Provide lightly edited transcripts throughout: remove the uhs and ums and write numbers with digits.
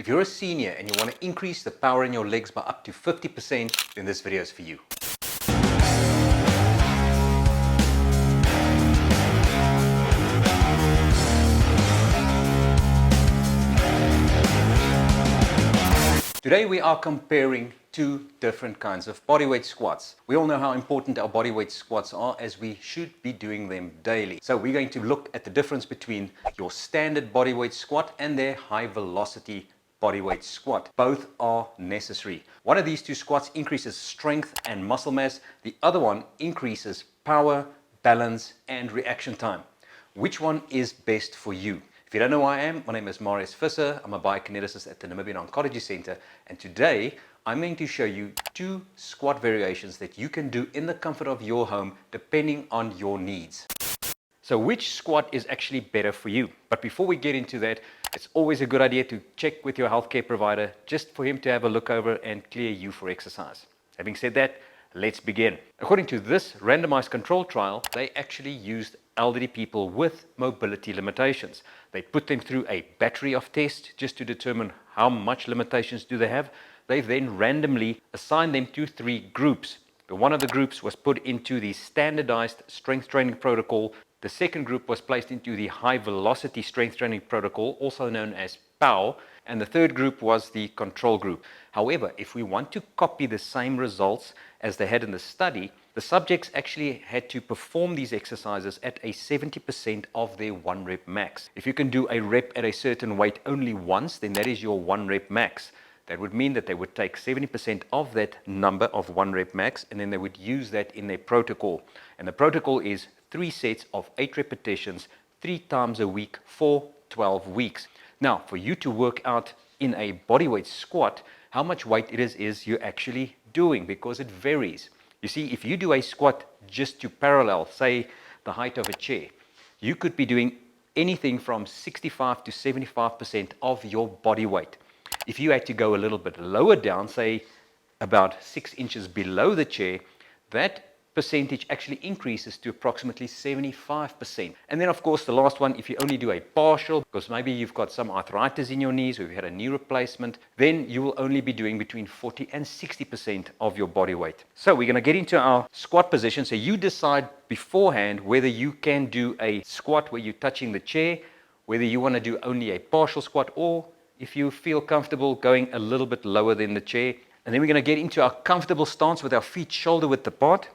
If you're a senior and you want to increase the power in your legs by up to 50%, then this video is for you. Today we are comparing two different kinds of bodyweight squats. We all know how important our bodyweight squats are, as we should be doing them daily. So we're going to look at the difference between your standard bodyweight squat and their high velocity bodyweight squat. Both are necessary. One of these two squats increases strength and muscle mass. The other one increases power, balance, and reaction time. Which one is best for you? If you don't know who I am, my name is Marius Visser. I'm a biokineticist at the Namibian Oncology Center, and today I'm going to show you two squat variations that you can do in the comfort of your home depending on your needs. So which squat is actually better for you? But before we get into that, it's always a good idea to check with your healthcare provider just for him to have a look over and clear you for exercise. Having said that, let's begin. According to this randomized control trial, they actually used elderly people with mobility limitations. They put them through a battery of tests just to determine how much limitations do they have. They then randomly assigned them to three groups. One of the groups was put into the standardized strength training protocol. The second group was placed into the high velocity strength training protocol, also known as POW, and the third group was the control group. However, if we want to copy the same results as they had in the study, the subjects actually had to perform these exercises at a 70% of their 1 rep max. If you can do a rep at a certain weight only once, then that is your 1 rep max. That would mean that they would take 70% of that number of 1 rep max, and then they would use that in their protocol. And the protocol is 3 sets of 8 repetitions, 3 times a week for 12 weeks. Now, for you to work out in a bodyweight squat, how much weight it is you're actually doing, because it varies. You see, if you do a squat just to parallel, say, the height of a chair, you could be doing anything from 65 to 75% of your body weight. If you had to go a little bit lower down, say about 6 inches below the chair, that percentage actually increases to approximately 75%. And then of course the last one, if you only do a partial, because maybe you've got some arthritis in your knees or you've had a knee replacement, then you will only be doing between 40 and 60% of your body weight. So we're going to get into our squat position. So you decide beforehand whether you can do a squat where you're touching the chair, whether you want to do only a partial squat, or if you feel comfortable going a little bit lower than the chair. And then we're going to get into our comfortable stance with our feet shoulder width apart.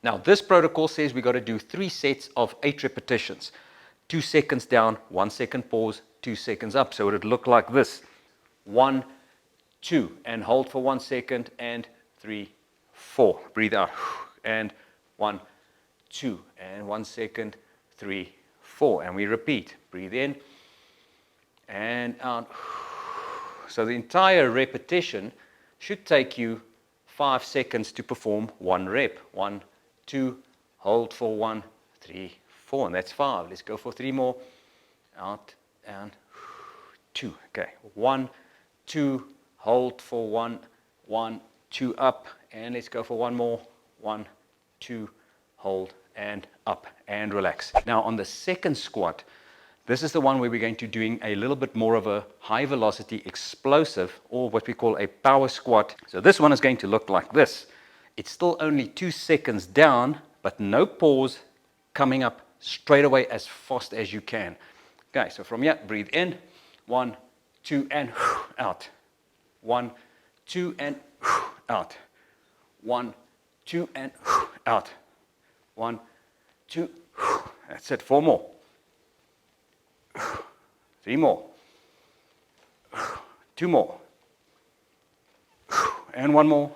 Now, this protocol says we got to do 3 sets of 8 repetitions. 2 seconds down, 1 second pause, 2 seconds up. So it would look like this. 1, 2, and hold for 1 second, and 3, 4. Breathe out. And 1, 2, and 1 second, 3, 4. And we repeat. Breathe in and out. So the entire repetition should take you 5 seconds to perform 1 rep. 1, 2, hold for 1, 3, 4, and that's 5. Let's go for 3 more. Out and 2. Okay, 1, 2, hold for 1, 1, 2, up, and let's go for 1 more. 1, 2, hold and up, and relax. Now on the second squat, this is the one where we're going to be doing a little bit more of a high velocity explosive, or what we call a power squat. So this one is going to look like this. It's still only 2 seconds down, but no pause, coming up straight away as fast as you can. Okay, so from here, breathe in. 1, 2, and out. 1, 2, and out. 1, 2, and out. 1, 2, that's it. 4 more. 3 more. 2 more. And 1 more.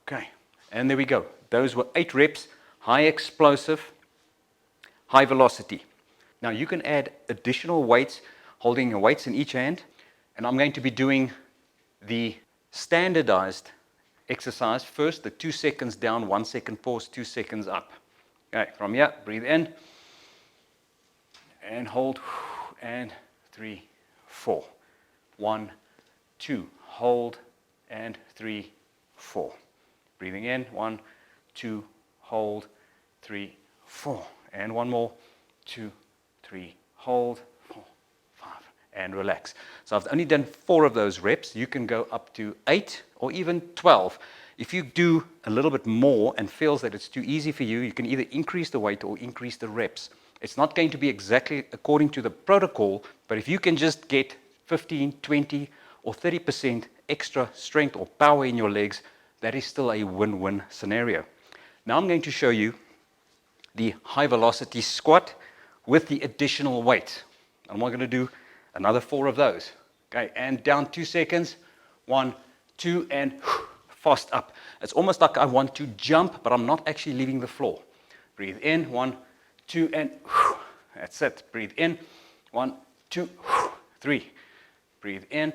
Okay, and there we go. Those were 8 reps, high explosive, high velocity. Now you can add additional weights, holding your weights in each hand, and I'm going to be doing the standardized exercise first, the 2 seconds down, 1 second pause, 2 seconds up. Okay, from here, breathe in, and hold, and 3, 4. 1, 2, hold, and 3, 4. Breathing in, 1, 2, hold, 3, 4. And 1 more, 2, 3, hold, 4, 5, and relax. So I've only done 4 of those reps. You can go up to 8 or even 12. If you do a little bit more and feels that it's too easy for you, you can either increase the weight or increase the reps. It's not going to be exactly according to the protocol, but if you can just get 15, 20, or 30% extra strength or power in your legs, that is still a win-win scenario. Now I'm going to show you the high velocity squat with the additional weight. And we're going to do another 4 of those. Okay, and down 2 seconds. 1, 2, and fast up. It's almost like I want to jump, but I'm not actually leaving the floor. Breathe in. 1, 2, and that's it. Breathe in. 1, 2, 3. Breathe in,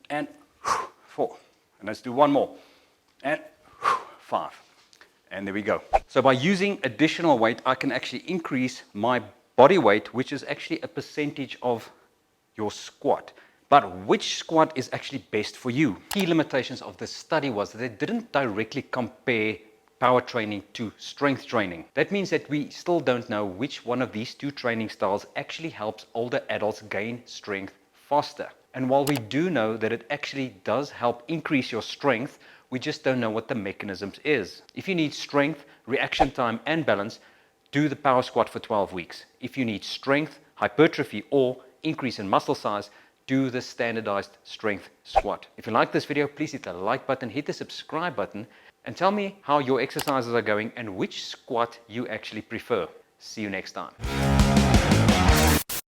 and 4. And let's do one more. And 5. And there we go. So by using additional weight, I can actually increase my body weight, which is actually a percentage of your squat. But which squat is actually best for you? Key limitations of this study was that they didn't directly compare power training to strength training. That means that we still don't know which one of these 2 training styles actually helps older adults gain strength faster. And while we do know that it actually does help increase your strength, we just don't know what the mechanisms is. If you need strength, reaction time, and balance, do the power squat for 12 weeks. If you need strength, hypertrophy, or increase in muscle size, do the standardized strength squat. If you like this video, please hit the like button, hit the subscribe button, and tell me how your exercises are going and which squat you actually prefer. See you next time.